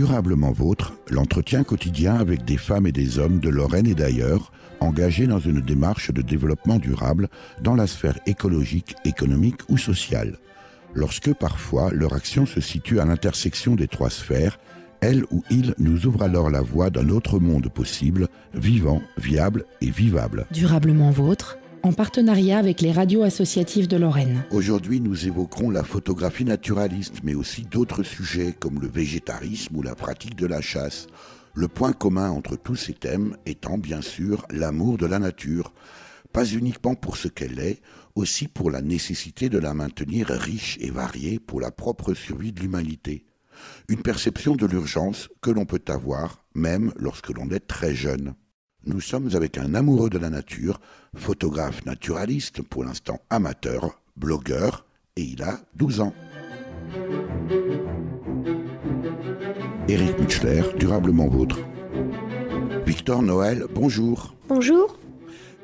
Durablement Vôtre, l'entretien quotidien avec des femmes et des hommes de Lorraine et d'ailleurs, engagés dans une démarche de développement durable dans la sphère écologique, économique ou sociale. Lorsque parfois leur action se situe à l'intersection des trois sphères, elle ou il nous ouvre alors la voie d'un autre monde possible, vivant, viable et vivable. Durablement Vôtre, en partenariat avec les radios associatives de Lorraine. Aujourd'hui, nous évoquerons la photographie naturaliste, mais aussi d'autres sujets comme le végétarisme ou la pratique de la chasse. Le point commun entre tous ces thèmes étant bien sûr l'amour de la nature. Pas uniquement pour ce qu'elle est, aussi pour la nécessité de la maintenir riche et variée pour la propre survie de l'humanité. Une perception de l'urgence que l'on peut avoir, même lorsque l'on est très jeune. Nous sommes avec un amoureux de la nature, photographe naturaliste, pour l'instant amateur, blogueur, et il a 12 ans. Éric Mutschler, Durablement Vôtre. Victor Noël, bonjour. Bonjour.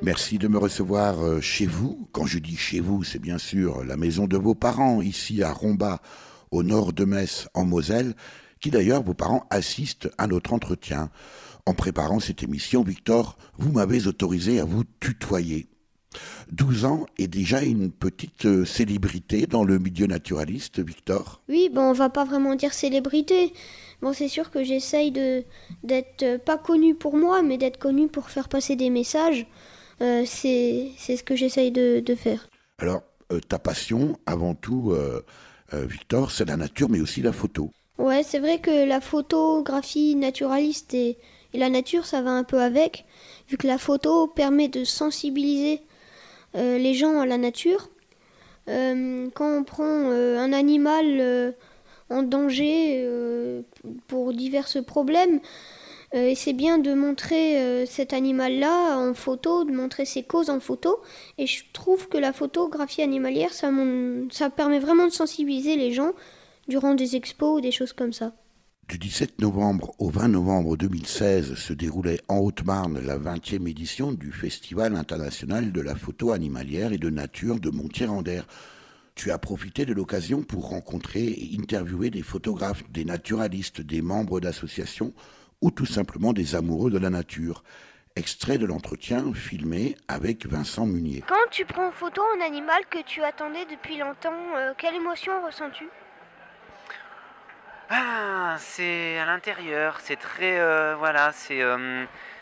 Merci de me recevoir chez vous. Quand je dis chez vous, c'est bien sûr la maison de vos parents, ici à Rombas, au nord de Metz, en Moselle, qui d'ailleurs, vos parents assistent à notre entretien. En préparant cette émission, Victor, vous m'avez autorisé à vous tutoyer. 12 ans et déjà une petite célébrité dans le milieu naturaliste, Victor. Oui, on va pas vraiment dire célébrité. Bon, c'est sûr que j'essaye d'être pas connu pour moi, mais d'être connu pour faire passer des messages. C'est ce que j'essaye de faire. Alors, ta passion, avant tout, Victor, c'est la nature, mais aussi la photo. Ouais, c'est vrai que la photographie naturaliste et la nature, ça va un peu avec, vu que la photo permet de sensibiliser les gens à la nature. Quand on prend un animal en danger pour divers problèmes, c'est bien de montrer cet animal-là en photo, de montrer ses causes en photo. Et je trouve que la photographie animalière, ça permet vraiment de sensibiliser les gens durant des expos ou des choses comme ça. Du 17 novembre au 20 novembre 2016 se déroulait en Haute-Marne la 20e édition du Festival international de la photo animalière et de nature de Montier-en-Der. Tu as profité de l'occasion pour rencontrer et interviewer des photographes, des naturalistes, des membres d'associations ou tout simplement des amoureux de la nature. Extrait de l'entretien filmé avec Vincent Munier. Quand tu prends en photo un animal que tu attendais depuis longtemps, quelle émotion ressens-tu ? C'est à l'intérieur, c'est très,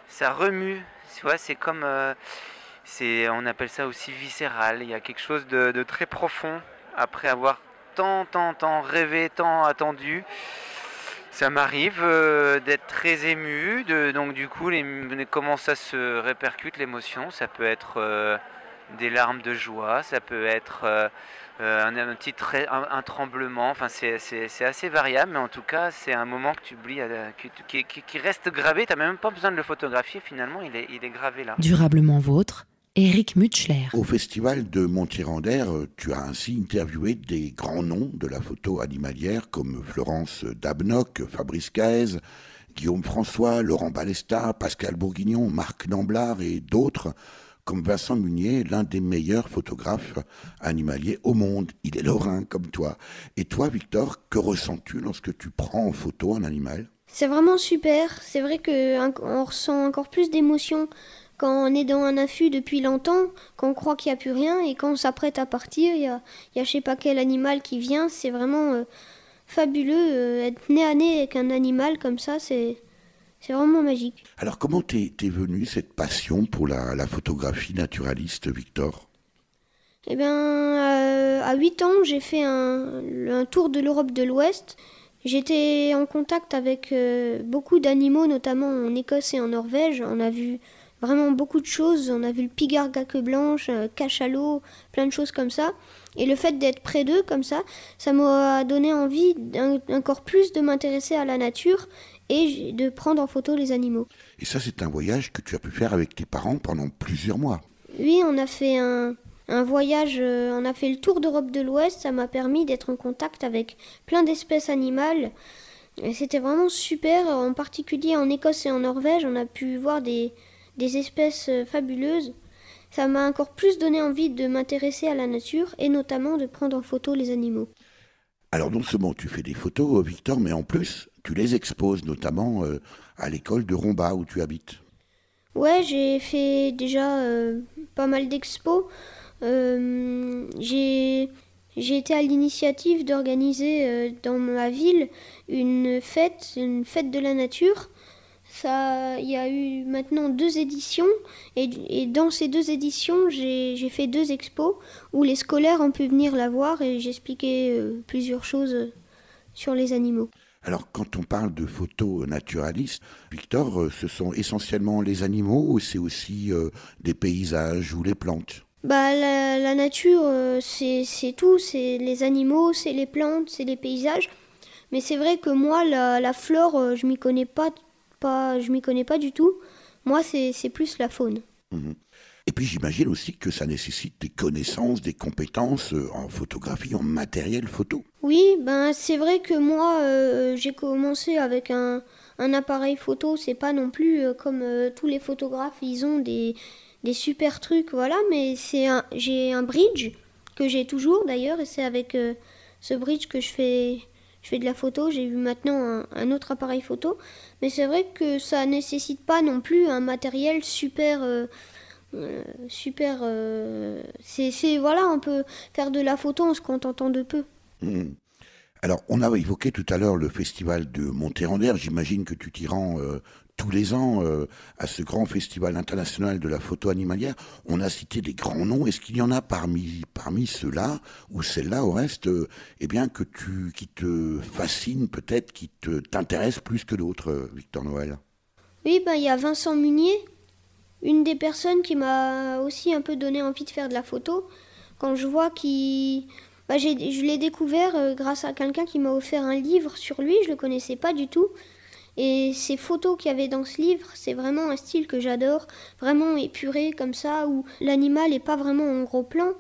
ça remue, tu vois, c'est comme, on appelle ça aussi viscéral, il y a quelque chose de très profond, après avoir tant rêvé, tant attendu, ça m'arrive d'être très ému, donc du coup, comment ça se répercute l'émotion, ça peut être des larmes de joie, ça peut être un tremblement, enfin c'est assez variable, mais en tout cas c'est un moment que tu oublies, qui reste gravé, tu n'as même pas besoin de le photographier finalement, il est gravé là. Durablement Vôtre, Éric Mutschler. Au festival de Montier-en-Der, tu as ainsi interviewé des grands noms de la photo animalière comme Florence Dabnock, Fabrice Caez, Guillaume François, Laurent Balesta, Pascal Bourguignon, Marc Damblard et d'autres, comme Vincent Munier, l'un des meilleurs photographes animaliers au monde. Il est lorrain comme toi. Et toi, Victor, que ressens-tu lorsque tu prends en photo un animal ? C'est vraiment super. C'est vrai qu'on ressent encore plus d'émotions quand on est dans un affût depuis longtemps, quand on croit qu'il n'y a plus rien, et quand on s'apprête à partir, il y a je sais pas quel animal qui vient. C'est vraiment fabuleux. Être nez à nez avec un animal comme ça, c'est vraiment magique. Alors comment t'es venue cette passion pour la photographie naturaliste, Victor ? Eh bien, à 8 ans, j'ai fait un tour de l'Europe de l'Ouest. J'étais en contact avec beaucoup d'animaux, notamment en Écosse et en Norvège. On a vu vraiment beaucoup de choses. On a vu le pigargue à queue blanche, cachalot, plein de choses comme ça. Et le fait d'être près d'eux comme ça m'a donné envie encore plus de m'intéresser à la nature et de prendre en photo les animaux. Et ça, c'est un voyage que tu as pu faire avec tes parents pendant plusieurs mois. Oui, on a fait un voyage, on a fait le tour d'Europe de l'Ouest. Ça m'a permis d'être en contact avec plein d'espèces animales. Et c'était vraiment super, en particulier en Écosse et en Norvège, on a pu voir des espèces fabuleuses. Ça m'a encore plus donné envie de m'intéresser à la nature et notamment de prendre en photo les animaux. Alors non seulement tu fais des photos, Victor, mais en plus, tu les exposes, notamment à l'école de Romba où tu habites. Ouais, j'ai fait déjà pas mal d'expos. J'ai été à l'initiative d'organiser dans ma ville une fête de la nature. Il y a eu maintenant 2 éditions et dans ces 2 éditions, j'ai fait 2 expos où les scolaires ont pu venir la voir et j'expliquais plusieurs choses sur les animaux. Alors, quand on parle de photos naturalistes, Victor, ce sont essentiellement les animaux ou c'est aussi des paysages ou les plantes ? La nature, c'est tout, c'est les animaux, c'est les plantes, c'est les paysages. Mais c'est vrai que moi, la flore, je m'y connais pas du tout. Moi, c'est plus la faune. Mmh. Et puis j'imagine aussi que ça nécessite des connaissances, des compétences en photographie, en matériel photo. Oui, c'est vrai que moi, j'ai commencé avec un appareil photo. C'est pas non plus comme tous les photographes, ils ont des super trucs, voilà. Mais j'ai un bridge que j'ai toujours d'ailleurs, et c'est avec ce bridge que je fais de la photo. J'ai eu maintenant un autre appareil photo, mais c'est vrai que ça nécessite pas non plus un matériel super. Voilà, on peut faire de la photo en se contentant de peu. Mmh. Alors, on a évoqué tout à l'heure le festival de Monterrandère. J'imagine que tu t'y rends tous les ans à ce grand festival international de la photo animalière. On a cité des grands noms. Est-ce qu'il y en a parmi ceux-là ou celles-là au reste, qui te fascinent peut-être, qui t'intéressent plus que d'autres, Victor Noël ? Oui, il y a Vincent Munier, une des personnes qui m'a aussi un peu donné envie de faire de la photo. Quand je vois je l'ai découvert grâce à quelqu'un qui m'a offert un livre sur lui, je le connaissais pas du tout. Et ces photos qu'il y avait dans ce livre, c'est vraiment un style que j'adore, vraiment épuré comme ça, où l'animal n'est pas vraiment en gros plan.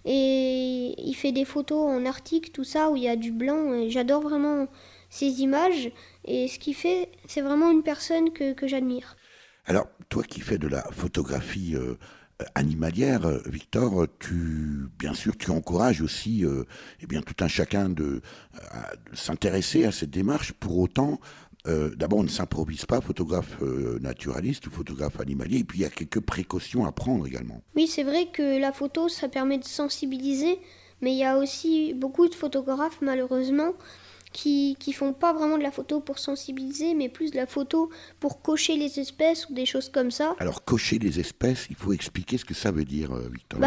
Et il fait des photos en arctique, tout ça, où il y a du blanc. Et j'adore vraiment ces images. Et ce qu'il fait, c'est vraiment une personne que j'admire. Alors, toi qui fais de la photographie animalière, Victor, bien sûr, tu encourages aussi tout un chacun de s'intéresser à cette démarche. Pour autant, d'abord, on ne s'improvise pas photographe naturaliste ou photographe animalier, et puis il y a quelques précautions à prendre également. Oui, c'est vrai que la photo, ça permet de sensibiliser, mais il y a aussi beaucoup de photographes, malheureusement, qui font pas vraiment de la photo pour sensibiliser, mais plus de la photo pour cocher les espèces ou des choses comme ça. Alors, cocher les espèces, il faut expliquer ce que ça veut dire, Victor.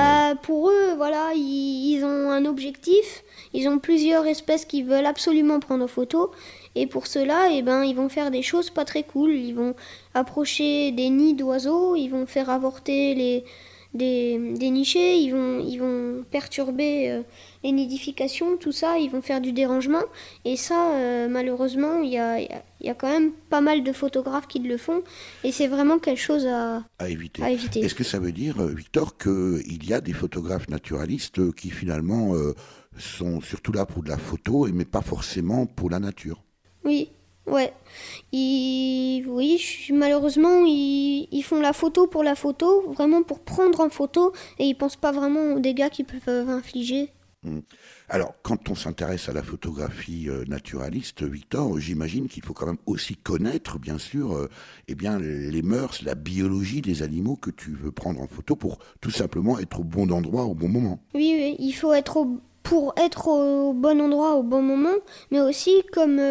Pour eux, voilà, ils ont un objectif, ils ont plusieurs espèces qu'ils veulent absolument prendre en photo, et pour cela, ils vont faire des choses pas très cool. Ils vont approcher des nids d'oiseaux, ils vont faire avorter des nichés, ils vont perturber les nidifications, tout ça, ils vont faire du dérangement. Et ça, malheureusement, il y a quand même pas mal de photographes qui le font. Et c'est vraiment quelque chose à éviter. Est-ce que ça veut dire, Victor, qu'il y a des photographes naturalistes qui finalement sont surtout là pour de la photo, mais pas forcément pour la nature ? Oui, ouais. Malheureusement, ils font la photo pour la photo, vraiment pour prendre en photo, et ils pensent pas vraiment aux dégâts qu'ils peuvent infliger. Alors, quand on s'intéresse à la photographie naturaliste, Victor, j'imagine qu'il faut quand même aussi connaître, bien sûr, les mœurs, la biologie des animaux que tu veux prendre en photo pour tout simplement être au bon endroit au bon moment. Oui, il faut pour être au bon endroit au bon moment, mais aussi comme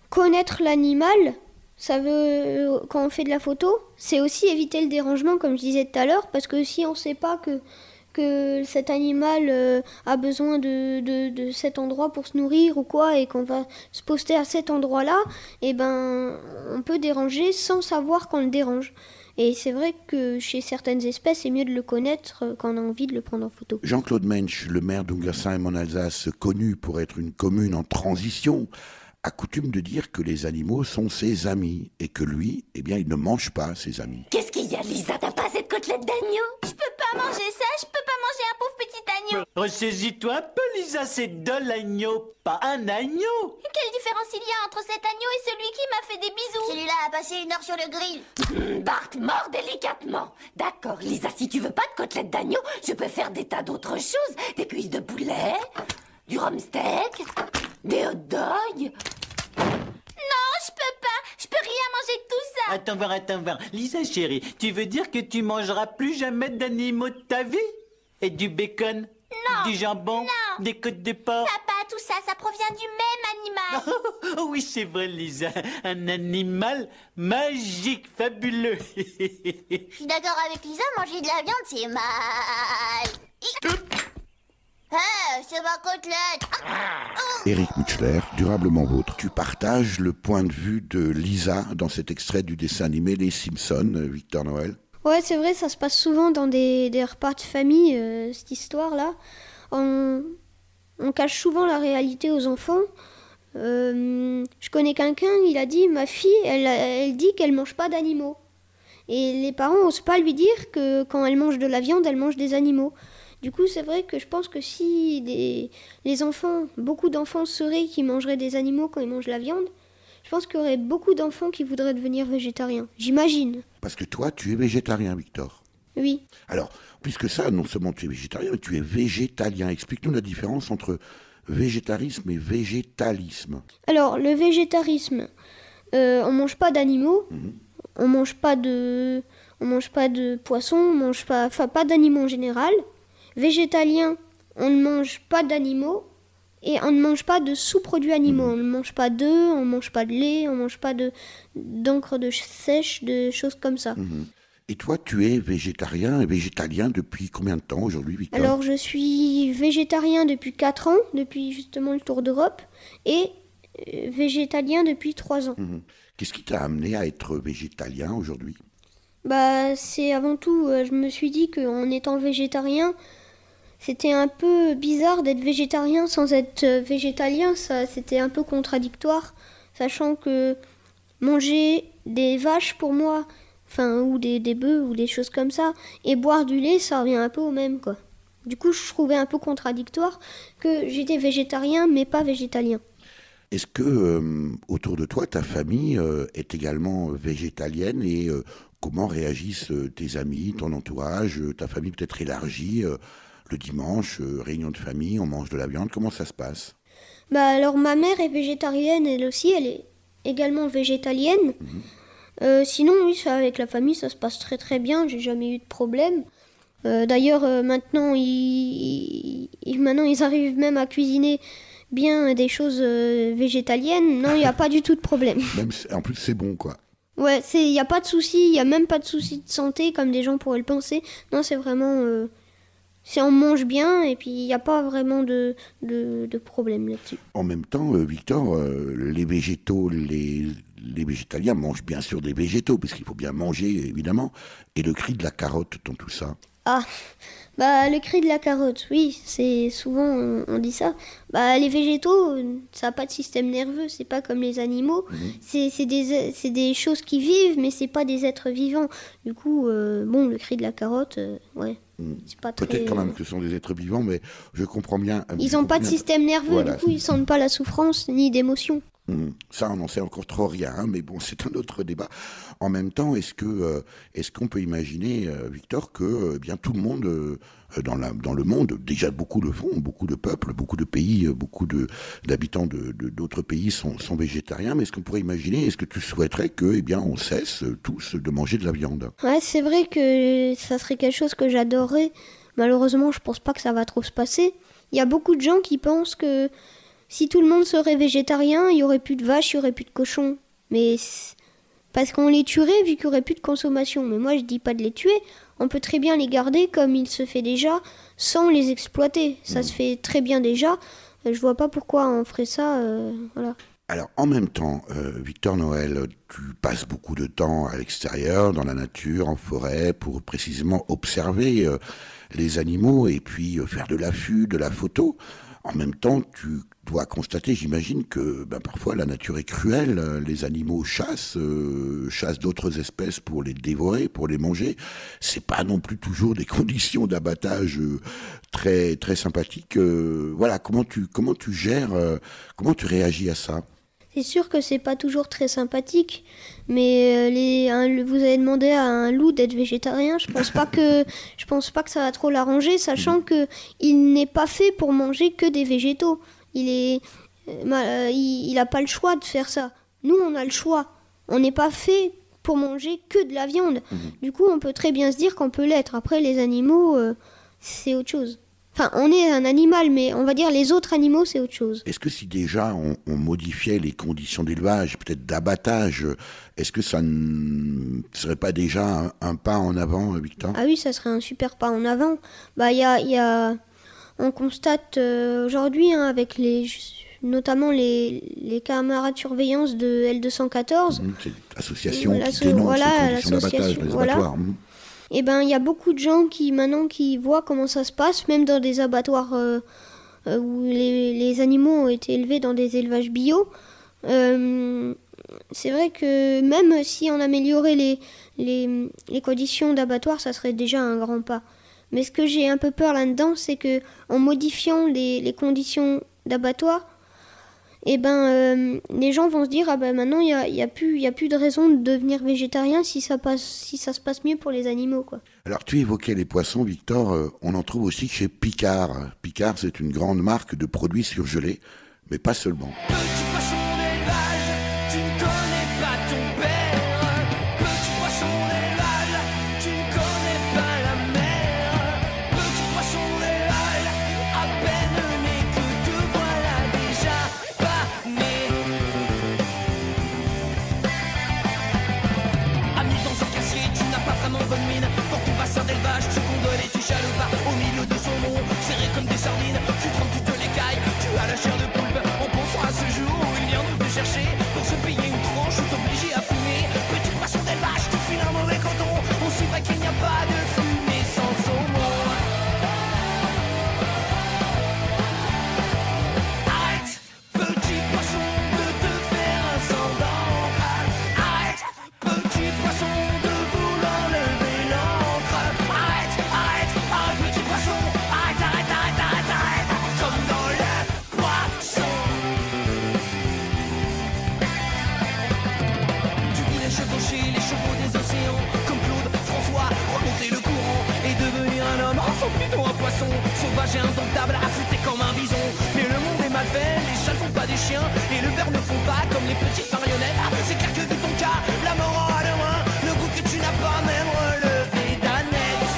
connaître l'animal. Ça veut, quand on fait de la photo, c'est aussi éviter le dérangement, comme je disais tout à l'heure, parce que si on ne sait pas que cet animal a besoin de cet endroit pour se nourrir ou quoi, et qu'on va se poster à cet endroit-là, on peut déranger sans savoir qu'on le dérange. Et c'est vrai que chez certaines espèces, c'est mieux de le connaître quand on a envie de le prendre en photo. Jean-Claude Mensch, le maire d'Ungersheim en Alsace, connu pour être une commune en transition, a coutume de dire que les animaux sont ses amis et que lui, il ne mange pas ses amis. Qu'est-ce qu'il y a, Lisa? T'as pas cette côtelette d'agneau? Je peux pas manger ça, je peux pas manger un pauvre petit agneau. Ressaisis-toi un peu, Lisa, c'est de l'agneau, pas un agneau. Quelle différence il y a entre cet agneau et celui qui m'a fait des bisous? Celui-là a passé 1 heure sur le grill. Bart, mord délicatement. D'accord, Lisa, si tu veux pas de côtelette d'agneau, je peux faire des tas d'autres choses. Des cuisses de poulet, du rhum steak, des hot dogs. Attends voir. Lisa chérie, tu veux dire que tu mangeras plus jamais d'animaux de ta vie? Et du bacon? Non. Du jambon? Non. Des côtes de porc? Papa, tout ça, ça provient du même animal. Oh oui, c'est vrai, Lisa. Un animal magique, fabuleux. Je suis d'accord avec Lisa, manger de la viande, c'est mal. C'est ma côtelette. Éric Mutchler, Durablement Vôtre. Tu partages le point de vue de Lisa dans cet extrait du dessin animé Les Simpsons, Victor Noël. Ouais, c'est vrai, ça se passe souvent dans des repas de famille, cette histoire-là. On cache souvent la réalité aux enfants. Je connais quelqu'un, il a dit, ma fille, elle dit qu'elle mange pas d'animaux. Et les parents n'osent pas lui dire que quand elle mange de la viande, elle mange des animaux. Du coup, c'est vrai que je pense que si les enfants, beaucoup d'enfants sauraient qu'ils mangeraient des animaux quand ils mangent la viande, je pense qu'il y aurait beaucoup d'enfants qui voudraient devenir végétariens. J'imagine. Parce que toi, tu es végétarien, Victor. Oui. Alors, puisque ça, non seulement tu es végétarien, mais tu es végétalien. Explique-nous la différence entre végétarisme et végétalisme. Alors, le végétarisme, on mange pas d'animaux, on mange pas de poissons, on mange pas d'animaux en général. Végétalien, on ne mange pas d'animaux et on ne mange pas de sous-produits animaux. On ne mange pas d'œufs, on ne mange pas de lait, on ne mange pas d'encre de sèche, de choses comme ça. Et toi, tu es végétarien et végétalien depuis combien de temps aujourd'hui, Victor? Alors, je suis végétarien depuis 4 ans, depuis justement le Tour d'Europe, et végétalien depuis 3 ans. Qu'est-ce qui t'a amené à être végétalien aujourd'hui? C'est avant tout, je me suis dit qu'en étant végétarien, c'était un peu bizarre d'être végétarien sans être végétalien. Ça, c'était un peu contradictoire, sachant que manger des vaches pour moi, ou des bœufs ou des choses comme ça, et boire du lait, ça revient un peu au même, quoi. Du coup, je trouvais un peu contradictoire que j'étais végétarien mais pas végétalien. Est-ce que autour de toi, ta famille est également végétalienne et comment réagissent tes amis, ton entourage, ta famille peut-être élargie le dimanche, réunion de famille, on mange de la viande, comment ça se passe? Alors ma mère est végétarienne, elle aussi, elle est également végétalienne. Sinon, oui, avec la famille, ça se passe très très bien, j'ai jamais eu de problème. D'ailleurs, maintenant, ils arrivent même à cuisiner bien des choses végétaliennes. Non, il n'y a pas du tout de problème. En plus, c'est bon, quoi. Ouais, il n'y a pas de souci, il n'y a même pas de souci de santé, comme des gens pourraient le penser. Non, c'est vraiment... on mange bien, et puis il n'y a pas vraiment de problème là-dessus. En même temps, Victor, les végétaux, les végétaliens mangent bien sûr des végétaux, parce qu'il faut bien manger, évidemment. Et le cri de la carotte dans tout ça? Le cri de la carotte, oui, c'est souvent on dit ça. Les végétaux, ça n'a pas de système nerveux, c'est pas comme les animaux. C'est des choses qui vivent, mais c'est pas des êtres vivants. Du coup, le cri de la carotte, ouais, c'est pas très... Peut-être quand même que ce sont des êtres vivants, mais je comprends bien... Ils n'ont pas de système nerveux, voilà. Du coup, ils sentent pas la souffrance ni d'émotion. Ça, on n'en sait encore trop rien, hein, mais bon, c'est un autre débat. En même temps, est-ce qu'on peut imaginer, Victor, que bien tout le monde dans le monde, déjà beaucoup le font, beaucoup de peuples, beaucoup de pays, beaucoup d'habitants d'autres pays sont végétariens, mais est-ce qu'on pourrait imaginer, est-ce que tu souhaiterais que, on cesse tous de manger de la viande? Ouais, c'est vrai que ça serait quelque chose que j'adorerais. Malheureusement, je pense pas que ça va trop se passer. Il y a beaucoup de gens qui pensent que si tout le monde serait végétarien, il n'y aurait plus de vaches, il n'y aurait plus de cochons. Mais parce qu'on les tuerait vu qu'il n'y aurait plus de consommation. Mais moi, je dis pas de les tuer. On peut très bien les garder comme il se fait déjà, sans les exploiter. Ça se fait très bien déjà. Je vois pas pourquoi on ferait ça. Voilà. Alors, en même temps, Victor Noël, tu passes beaucoup de temps à l'extérieur, dans la nature, en forêt, pour précisément observer les animaux et puis faire de l'affût, de la photo. En même temps, tu dois constater, j'imagine, que parfois la nature est cruelle. Les animaux chassent d'autres espèces pour les dévorer, pour les manger. C'est pas non plus toujours des conditions d'abattage très très sympathiques. Voilà, comment tu gères, comment tu réagis à ça? C'est sûr que c'est pas toujours très sympathique, mais vous avez demandé à un loup d'être végétarien. Je pense pas que ça va trop l'arranger, sachant que il n'est pas fait pour manger que des végétaux. Il a pas le choix de faire ça. Nous, on a le choix. On n'est pas fait pour manger que de la viande. Du coup, on peut très bien se dire qu'on peut l'être. Après, les animaux, c'est autre chose. Enfin, on est un animal, mais on va dire les autres animaux, c'est autre chose. Est-ce que si déjà on modifiait les conditions d'élevage, peut-être d'abattage, est-ce que ça ne serait pas déjà un pas en avant, Victor ? Ah oui, ça serait un super pas en avant. Bah, on constate aujourd'hui, avec notamment les camarades de surveillance de L214. C'est l'association qui dénonce les conditions d'abattage dans les abattoirs. Et ben, il y a beaucoup de gens qui voient comment ça se passe, même dans des abattoirs où les animaux ont été élevés dans des élevages bio. C'est vrai que même si on améliorait les conditions d'abattoir, ça serait déjà un grand pas. Mais ce que j'ai un peu peur là-dedans, c'est que en modifiant les conditions d'abattoir, les gens vont se dire maintenant il y a plus de raison de devenir végétarien si ça se passe mieux pour les animaux, quoi. Alors tu évoquais les poissons, Victor, on en trouve aussi chez Picard. Picard, c'est une grande marque de produits surgelés, mais pas seulement. Petit poisson d'élevage, tu ne connais pas ton père. Petit poisson d'élevage, tu ne connais pas la mer. Petit poisson d'élevage, à peine né que te voilà déjà pas né. Ami dans un casier, tu n'as pas vraiment bonne mine. Pour ton bassin d'élevage, tu gondoles et tu chaloupes au milieu de saumon, serré comme des sardines. Tu trempes toutes les cailles, tu as la chair de poulpe. On pensera à ce jour où il viendra te chercher pour se payer une tranche ou t'obliger à fumer. Petit poisson d'élevage, tu files un mauvais canton. On sait pas qu'il n'y a pas de fumée sans saumon. Arrête, petit poisson, de te faire un sang d'encre. Arrête, petit poisson, de vouloir lever l'encre. Arrête, petit poisson. Arrête, comme dans le poisson. Tu voulais chevaucher les chevaux des océans, comme Claude, François, remonter le courant et devenir un homme, enfin plutôt un poisson, sauvage et indomptable, affûté comme un bison. Mais le monde est mal fait, les chats ne font pas des chiens, et le beurre ne font pas comme les petites marionnettes. C'est clair que vu ton cas, la mort aura de loin le goût que tu n'as pas même relevé d'Annette.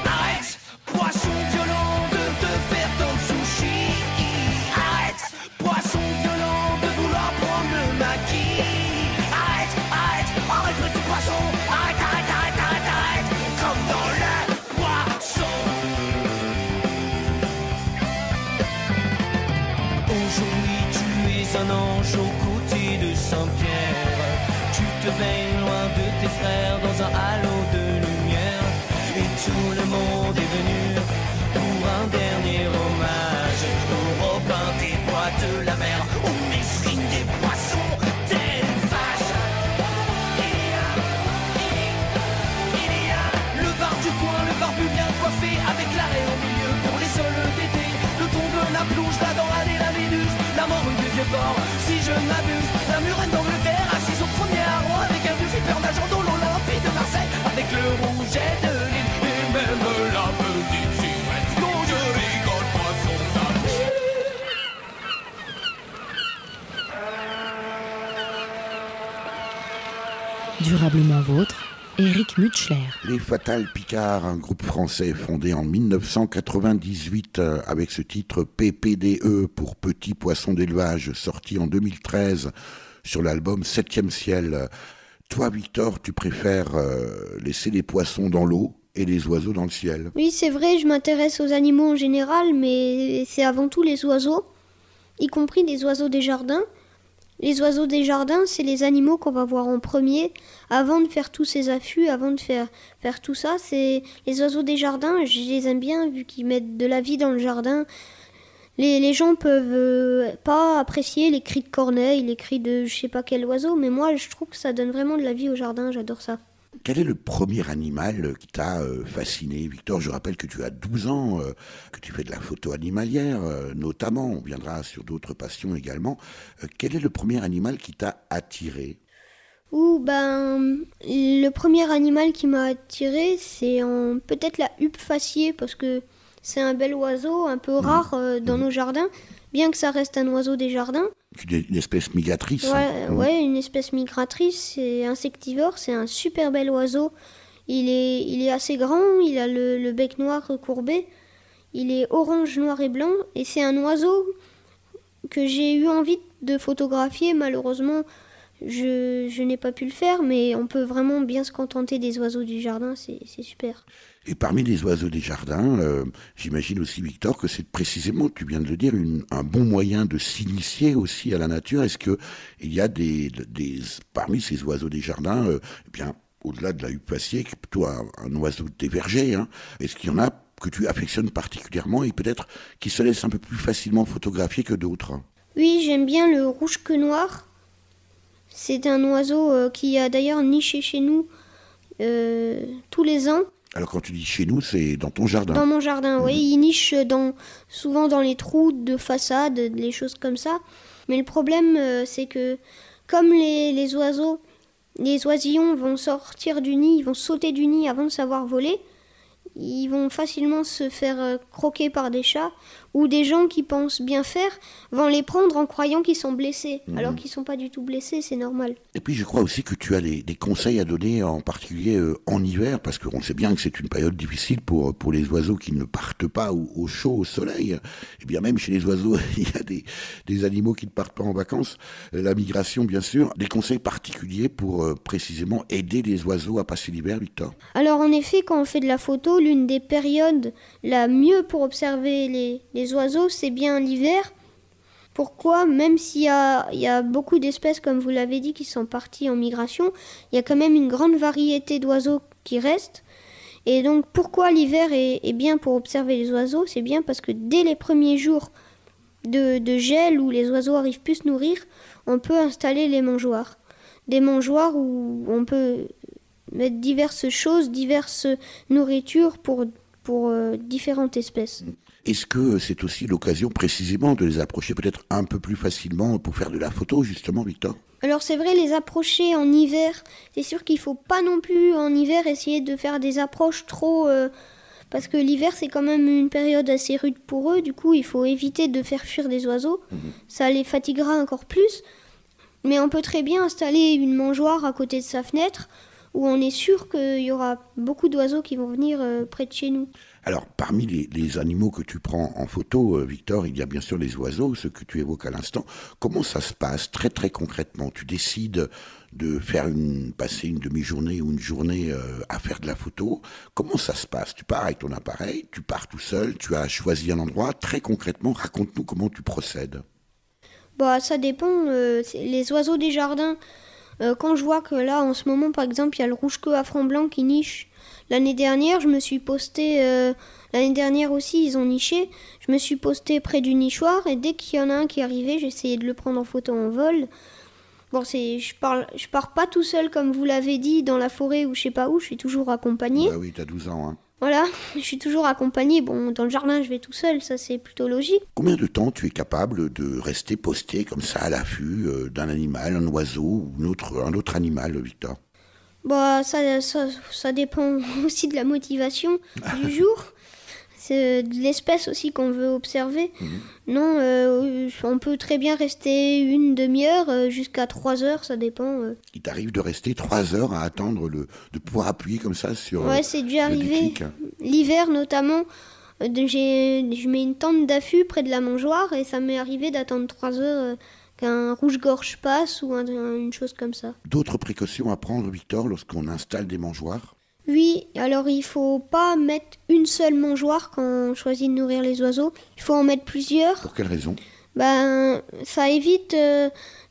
Arrête, poisson violent, de te faire ton sushi. Arrête, poisson violent, de vouloir prendre le maquis. Arrête, petit poisson. Arrête, comme dans le poisson. Aujourd'hui tu es un ange aux côtés de Saint-Pierre. Tu te baignes loin de tes frères dans un halo de lumière. Et tout le monde est venu pour un dernier hommage aux Robins des bois de la mer, aux mesrines des poissons d'élevage. Il y a le bar du coin, le barbu bien coiffé, avec l'arrêt au milieu pour les sols d'été. Le ton de la plouche, la dorade et la Vénus, la morue du vieux port, si je ne m'abuse. La murène d'Angleterre, assise au premier rang, avec un vieux flipper nageant dans l'Olympique de Marseille, avec le rouget de l'île et même la petite sirène. Non, je rigole pas, son ami. Durablement vôtre, Éric Mutschler. Les Fatals Picard, un groupe français fondé en 1998 avec ce titre PPDE pour Petit Poisson d'élevage, sorti en 2013 sur l'album 7e ciel. Toi, Victor, tu préfères laisser les poissons dans l'eau et les oiseaux dans le ciel? Oui, c'est vrai, je m'intéresse aux animaux en général, mais c'est avant tout les oiseaux, y compris les oiseaux des jardins. Les oiseaux des jardins, c'est les animaux qu'on va voir en premier, avant de faire tous ces affûts, avant de faire tout ça. C'est les oiseaux des jardins, je les aime bien, vu qu'ils mettent de la vie dans le jardin. Les gens peuvent pas apprécier les cris de corneille, les cris de je sais pas quel oiseau, mais moi je trouve que ça donne vraiment de la vie au jardin, j'adore ça. Quel est le premier animal qui t'a fasciné, Victor? Je rappelle que tu as 12 ans, que tu fais de la photo animalière, notamment, on viendra sur d'autres passions également. Quel est le premier animal qui t'a attiré? Le premier animal qui m'a attiré, c'est peut-être la huppe faciée, parce que c'est un bel oiseau, un peu rare dans nos jardins, bien que ça reste un oiseau des jardins. Une espèce migratrice. Ouais, une espèce migratrice, c'est insectivore, c'est un super bel oiseau. Il est assez grand, il a le bec noir recourbé, il est orange, noir et blanc, et c'est un oiseau que j'ai eu envie de photographier. Malheureusement, je n'ai pas pu le faire, mais on peut vraiment bien se contenter des oiseaux du jardin, c'est super. Et parmi les oiseaux des jardins, j'imagine aussi, Victor, que c'est précisément, tu viens de le dire, un bon moyen de s'initier aussi à la nature. Est-ce qu'il y a parmi ces oiseaux des jardins, eh bien, au-delà de la huppe-acier, qui est plutôt un oiseau des vergers, hein, est-ce qu'il y en a que tu affectionnes particulièrement et peut-être qui se laissent un peu plus facilement photographier que d'autres? Oui, j'aime bien le rouge-queue noir. C'est un oiseau qui a d'ailleurs niché chez nous tous les ans. Alors quand tu dis chez nous, c'est dans ton jardin? Dans mon jardin, oui. Il niche souvent dans les trous de façade, les choses comme ça. Mais le problème, c'est que comme les oiseaux, les oisillons vont sortir du nid, ils vont sauter du nid avant de savoir voler, ils vont facilement se faire croquer par des chats, ou des gens qui pensent bien faire vont les prendre en croyant qu'ils sont blessés, alors qu'ils ne sont pas du tout blessés, c'est normal. Et puis je crois aussi que tu as des conseils à donner, en particulier en hiver, parce qu'on sait bien que c'est une période difficile pour les oiseaux qui ne partent pas au chaud, au soleil. Et bien même chez les oiseaux, il y a des animaux qui ne partent pas en vacances. La migration, bien sûr. Des conseils particuliers pour précisément aider les oiseaux à passer l'hiver, Victor? Alors en effet, quand on fait de la photo, l'une des périodes la mieux pour observer les oiseaux, c'est bien l'hiver. Pourquoi? Même s'il y a beaucoup d'espèces, comme vous l'avez dit, qui sont parties en migration, il y a quand même une grande variété d'oiseaux qui restent. Et donc pourquoi l'hiver est bien pour observer les oiseaux? C'est bien parce que dès les premiers jours de gel où les oiseaux arrivent plus se nourrir, on peut installer les mangeoires. Des mangeoires où on peut mettre diverses choses, diverses nourritures pour différentes espèces. Est-ce que c'est aussi l'occasion précisément de les approcher peut-être un peu plus facilement pour faire de la photo, justement, Victor? Alors c'est vrai, les approcher en hiver, c'est sûr qu'il ne faut pas non plus en hiver essayer de faire des approches trop... parce que l'hiver c'est quand même une période assez rude pour eux, du coup il faut éviter de faire fuir des oiseaux, ça les fatiguera encore plus. Mais on peut très bien installer une mangeoire à côté de sa fenêtre, où on est sûr qu'il y aura beaucoup d'oiseaux qui vont venir près de chez nous. Alors, parmi les animaux que tu prends en photo, Victor, il y a bien sûr les oiseaux, ceux que tu évoques à l'instant. Comment ça se passe très très concrètement? Tu décides de passer une demi-journée ou une journée à faire de la photo. Comment ça se passe? Tu pars avec ton appareil, tu pars tout seul, tu as choisi un endroit. Très concrètement, raconte-nous comment tu procèdes. Bah, ça dépend. Les oiseaux des jardins, quand je vois que là, en ce moment, par exemple, il y a le rouge-queue à front blanc qui niche. L'année dernière, je me suis postée, l'année dernière aussi, ils ont niché. Je me suis postée près du nichoir et dès qu'il y en a un qui arrivait, j'essayais de le prendre en photo en vol. Bon, je pars pas tout seul comme vous l'avez dit dans la forêt ou je sais pas où, je suis toujours accompagnée. Bah oui, t'as 12 ans, hein. Voilà, je suis toujours accompagnée. Bon, dans le jardin, je vais tout seul, ça c'est plutôt logique. Combien de temps tu es capable de rester posté comme ça à l'affût d'un animal, un oiseau ou un autre animal, Victor? Bah, ça dépend aussi de la motivation du jour. C'est de l'espèce aussi qu'on veut observer. Non, on peut très bien rester une demi-heure jusqu'à 3 heures, ça dépend. Il t'arrive de rester 3 heures à attendre de pouvoir appuyer comme ça sur ouais, c'est dû arriver. Déclic. L'hiver notamment, je mets une tente d'affût près de la mangeoire et ça m'est arrivé d'attendre 3 heures qu'un rouge-gorge passe ou une chose comme ça. D'autres précautions à prendre, Victor, lorsqu'on installe des mangeoires? Oui, alors il faut pas mettre une seule mangeoire quand on choisit de nourrir les oiseaux. Il faut en mettre plusieurs. Pour quelle raison? Ben, ça évite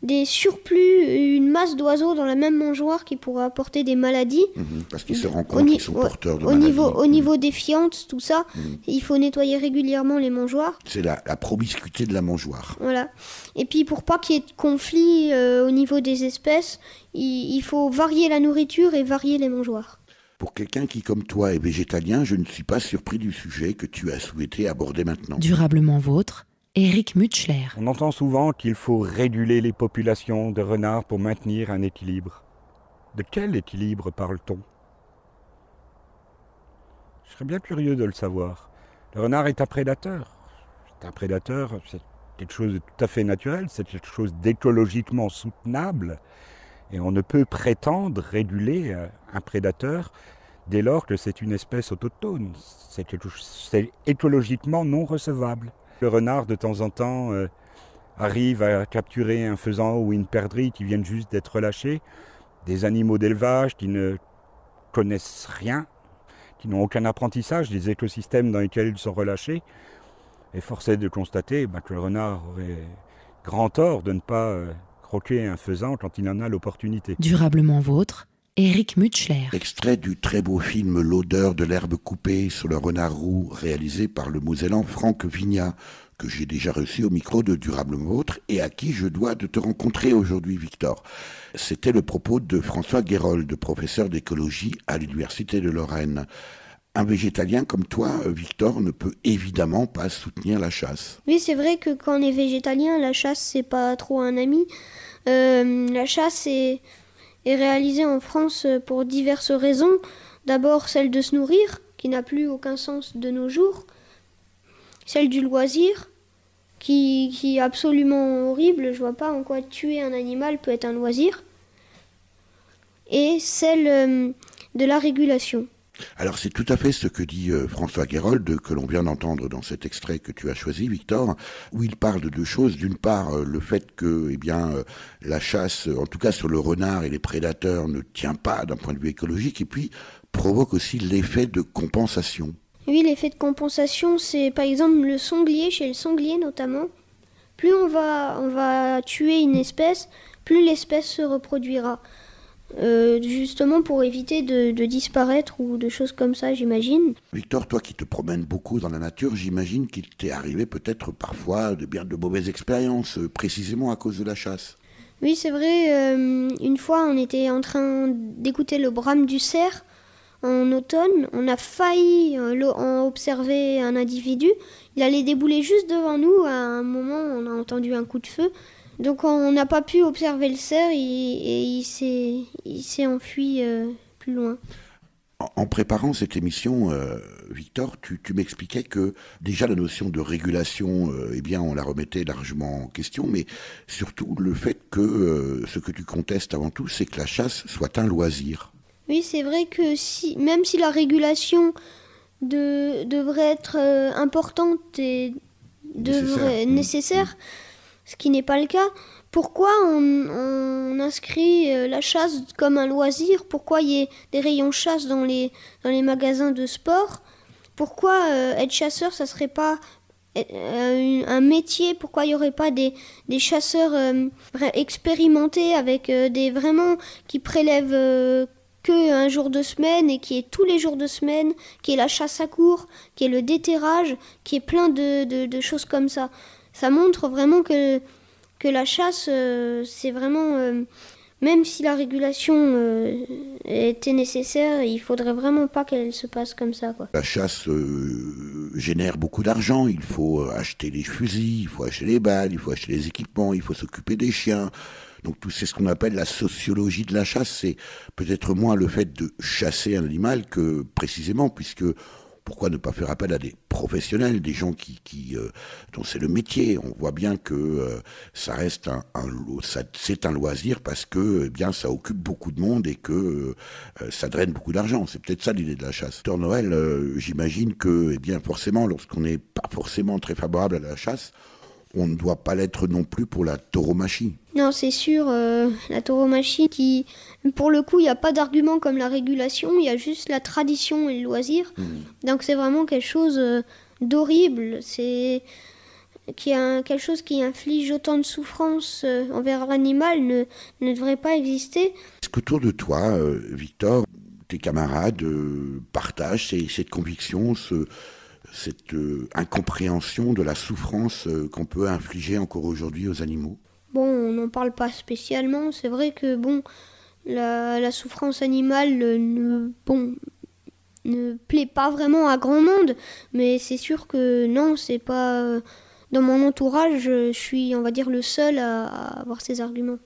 des surplus, une masse d'oiseaux dans la même mangeoire qui pourrait apporter des maladies. Parce qu'ils se rendent compte qu'ils sont porteurs de maladies. Au niveau des fientes, tout ça, il faut nettoyer régulièrement les mangeoires. C'est la promiscuité de la mangeoire. Voilà. Et puis pour pas qu'il y ait de conflit au niveau des espèces, il faut varier la nourriture et varier les mangeoires. Pour quelqu'un qui, comme toi, est végétalien, je ne suis pas surpris du sujet que tu as souhaité aborder maintenant. Durablement vôtre, Éric Mutschler. On entend souvent qu'il faut réguler les populations de renards pour maintenir un équilibre. De quel équilibre parle-t-on? Je serais bien curieux de le savoir. Le renard est un prédateur. C'est un prédateur, c'est quelque chose de tout à fait naturel, c'est quelque chose d'écologiquement soutenable. Et on ne peut prétendre réguler un prédateur dès lors que c'est une espèce autochtone. C'est écologiquement non recevable. Le renard, de temps en temps, arrive à capturer un faisan ou une perdrix qui viennent juste d'être relâchés. Des animaux d'élevage qui ne connaissent rien, qui n'ont aucun apprentissage des écosystèmes dans lesquels ils sont relâchés. Et force est de constater que le renard aurait grand tort de ne pas croquer un faisan quand il en a l'opportunité. Durablement vôtre, Éric Mutschler. Extrait du très beau film L'odeur de l'herbe coupée sur le renard roux, réalisé par le Mosellan Franck Vignat, que j'ai déjà reçu au micro de Durablement Vôtre et à qui je dois de te rencontrer aujourd'hui, Victor. C'était le propos de François Guérold, professeur d'écologie à l'Université de Lorraine. Un végétalien comme toi, Victor, ne peut évidemment pas soutenir la chasse. Oui, c'est vrai que quand on est végétalien, la chasse, c'est pas trop un ami. La chasse est réalisée en France pour diverses raisons. D'abord, celle de se nourrir, qui n'a plus aucun sens de nos jours. Celle du loisir, qui est absolument horrible. Je vois pas en quoi tuer un animal peut être un loisir. Et celle de la régulation. Alors c'est tout à fait ce que dit François Guérold, que l'on vient d'entendre dans cet extrait que tu as choisi, Victor, où il parle de deux choses. D'une part, le fait que la chasse, en tout cas sur le renard et les prédateurs, ne tient pas d'un point de vue écologique, et puis provoque aussi l'effet de compensation. Oui, l'effet de compensation, c'est par exemple le sanglier, chez le sanglier notamment. Plus on va tuer une espèce, plus l'espèce se reproduira. Justement pour éviter de disparaître ou de choses comme ça, j'imagine. Victor, toi qui te promènes beaucoup dans la nature, j'imagine qu'il t'est arrivé peut-être parfois de mauvaises expériences, précisément à cause de la chasse. Oui, c'est vrai. Une fois, on était en train d'écouter le brame du cerf en automne. On a failli en observer un individu. Il allait débouler juste devant nous. À un moment, on a entendu un coup de feu. Donc on n'a pas pu observer le cerf et il s'est enfui plus loin. En préparant cette émission, Victor, tu m'expliquais que déjà la notion de régulation, on la remettait largement en question, mais surtout le fait que ce que tu contestes avant tout, c'est que la chasse soit un loisir. Oui, c'est vrai que même si la régulation devrait être importante et nécessaire, ce qui n'est pas le cas. Pourquoi on inscrit la chasse comme un loisir? Pourquoi il y a des rayons chasse dans les magasins de sport? Pourquoi être chasseur, ça serait pas un métier? Pourquoi il n'y aurait pas des chasseurs expérimentés avec vraiment qui prélèvent que un jour de semaine et qui est tous les jours de semaine, qui est la chasse à courre, qui est le déterrage, qui est plein de choses comme ça? Ça montre vraiment que la chasse, c'est vraiment... même si la régulation était nécessaire, il faudrait vraiment pas qu'elle se passe comme ça, quoi. La chasse génère beaucoup d'argent. Il faut acheter les fusils, il faut acheter les balles, il faut acheter les équipements, il faut s'occuper des chiens. Donc tout c'est ce qu'on appelle la sociologie de la chasse. C'est peut-être moins le fait de chasser un animal que précisément, puisque... Pourquoi ne pas faire appel à des professionnels, des gens dont c'est le métier? On voit bien que ça reste c'est un loisir parce que ça occupe beaucoup de monde et que ça draine beaucoup d'argent. C'est peut-être ça l'idée de la chasse. Docteur Noël, j'imagine que forcément, lorsqu'on n'est pas forcément très favorable à la chasse, on ne doit pas l'être non plus pour la tauromachie. Non, c'est sûr, la tauromachie qui, pour le coup, il n'y a pas d'argument comme la régulation, il y a juste la tradition et le loisir. Donc c'est vraiment quelque chose d'horrible, c'est quelque chose qui inflige autant de souffrance envers l'animal ne devrait pas exister. Est-ce qu'autour de toi, Victor, tes camarades partagent cette conviction, cette incompréhension de la souffrance qu'on peut infliger encore aujourd'hui aux animaux? Bon, on n'en parle pas spécialement. C'est vrai que la souffrance animale ne plaît pas vraiment à grand monde, mais c'est sûr que non, c'est pas... Dans mon entourage, je suis, on va dire, le seul à avoir ces arguments.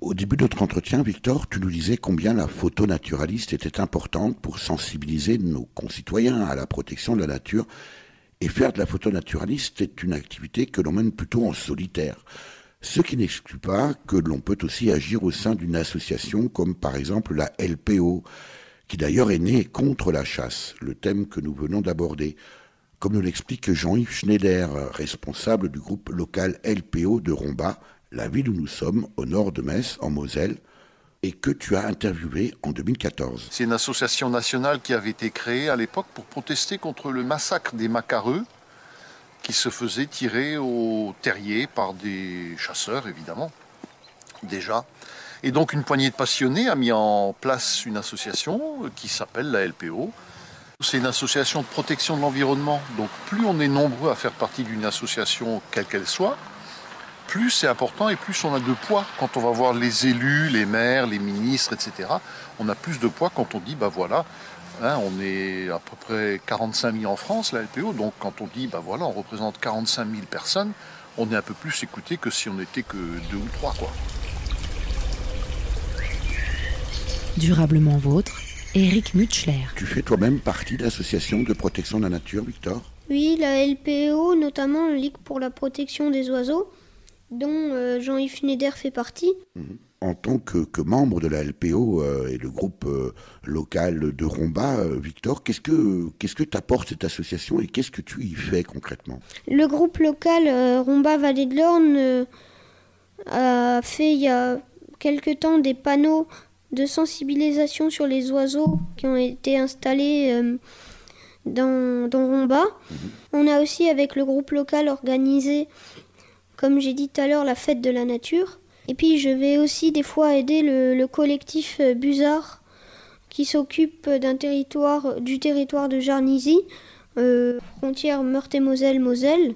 Au début de notre entretien, Victor, tu nous disais combien la photo naturaliste était importante pour sensibiliser nos concitoyens à la protection de la nature Et faire de la photo naturaliste est une activité que l'on mène plutôt en solitaire. Ce qui n'exclut pas que l'on peut aussi agir au sein d'une association comme par exemple la LPO, qui d'ailleurs est née contre la chasse, le thème que nous venons d'aborder. Comme nous l'explique Jean-Yves Schneider, responsable du groupe local LPO de Romba, la ville où nous sommes, au nord de Metz, en Moselle, et que tu as interviewé en 2014. C'est une association nationale qui avait été créée à l'époque pour protester contre le massacre des macareux qui se faisaient tirer au terrier par des chasseurs, évidemment, déjà. Et donc une poignée de passionnés a mis en place une association qui s'appelle la LPO. C'est une association de protection de l'environnement. Donc plus on est nombreux à faire partie d'une association, quelle qu'elle soit, plus c'est important et plus on a de poids. Quand on va voir les élus, les maires, les ministres, etc., on a plus de poids quand on dit, bah voilà, hein, on est à peu près 45 000 en France, la LPO, donc quand on dit, bah voilà, on représente 45 000 personnes, on est un peu plus écouté que si on n'était que 2 ou 3, quoi. Durablement vôtre, Éric Mutschler. Tu fais toi-même partie de l'association de protection de la nature, Victor ? Oui, la LPO, notamment la Ligue pour la protection des oiseaux, dont Jean-Yves Schneider fait partie. En tant que membre de la LPO et le groupe local de Romba, Victor, qu'est-ce que t'apporte cette association et qu'est-ce que tu y fais concrètement ? Le groupe local Romba Vallée de l'Orne a fait il y a quelque temps des panneaux de sensibilisation sur les oiseaux qui ont été installés dans Romba. On a aussi avec le groupe local organisé, comme j'ai dit tout à l'heure, la fête de la nature. Et puis je vais aussi des fois aider le collectif Busard qui s'occupe du territoire de Jarnisy, frontière Meurthe-et-Moselle.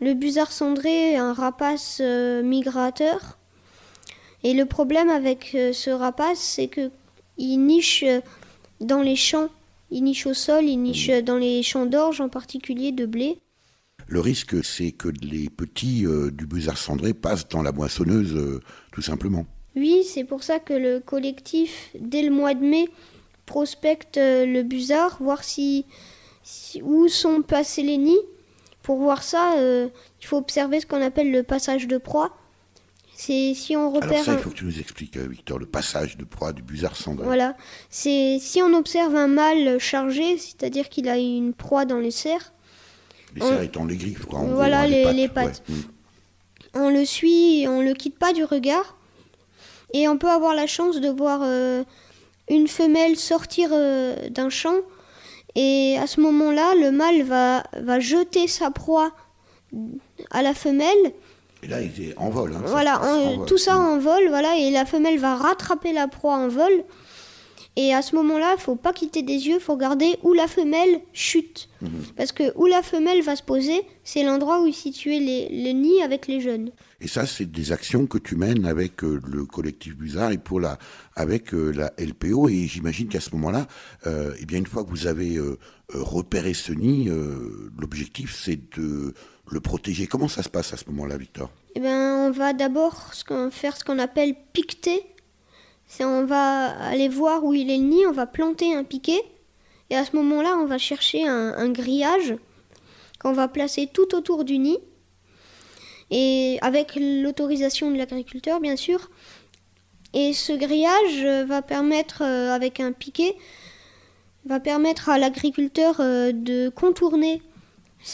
Le busard cendré est un rapace migrateur. Et le problème avec ce rapace, c'est qu'il niche dans les champs. Il niche au sol, il niche dans les champs d'orge, en particulier de blé. Le risque, c'est que les petits du busard cendré passent dans la moissonneuse, tout simplement. Oui, c'est pour ça que le collectif, dès le mois de mai, prospecte le busard, voir où sont passés les nids. Pour voir ça, il faut observer ce qu'on appelle le passage de proie. C'est si on repère. Alors ça, il faut que tu nous expliques, Victor, le passage de proie du busard cendré. Voilà, c'est si on observe un mâle chargé, c'est-à-dire qu'il a une proie dans les serres. Les serres étant les griffes, quoi. Voilà, les pattes. Ouais. On le suit, on le quitte pas du regard, et on peut avoir la chance de voir une femelle sortir d'un champ, et à ce moment-là, le mâle va jeter sa proie à la femelle. Et là, il est en vol. Hein, voilà, tout ça en vol, voilà, et la femelle va rattraper la proie en vol. Et à ce moment-là, il ne faut pas quitter des yeux, il faut regarder où la femelle chute. Parce que où la femelle va se poser, c'est l'endroit où est situé le nid avec les jeunes. Et ça, c'est des actions que tu mènes avec le collectif Busard et avec la LPO. Et j'imagine qu'à ce moment-là, eh bien, une fois que vous avez repéré ce nid, l'objectif, c'est de le protéger. Comment ça se passe à ce moment-là, Victor ? Eh bien, on va d'abord faire ce qu'on appelle piqueter. On va aller voir où il est le nid, on va planter un piquet. Et à ce moment-là, on va chercher un grillage qu'on va placer tout autour du nid. Et avec l'autorisation de l'agriculteur, bien sûr. Et ce grillage va permettre, avec un piquet, va permettre à l'agriculteur de contourner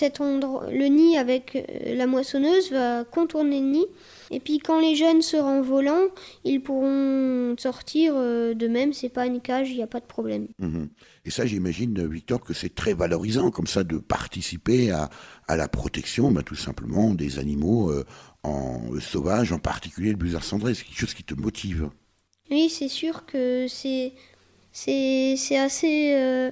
le nid avec la moissonneuse, va contourner le nid. Et puis quand les jeunes seront volants, ils pourront sortir d'eux-mêmes, c'est pas une cage, il n'y a pas de problème. Et ça, j'imagine, Victor, que c'est très valorisant comme ça de participer à la protection, tout simplement, des animaux sauvages, en particulier le busard cendré. C'est quelque chose qui te motive. Oui, c'est sûr que c'est assez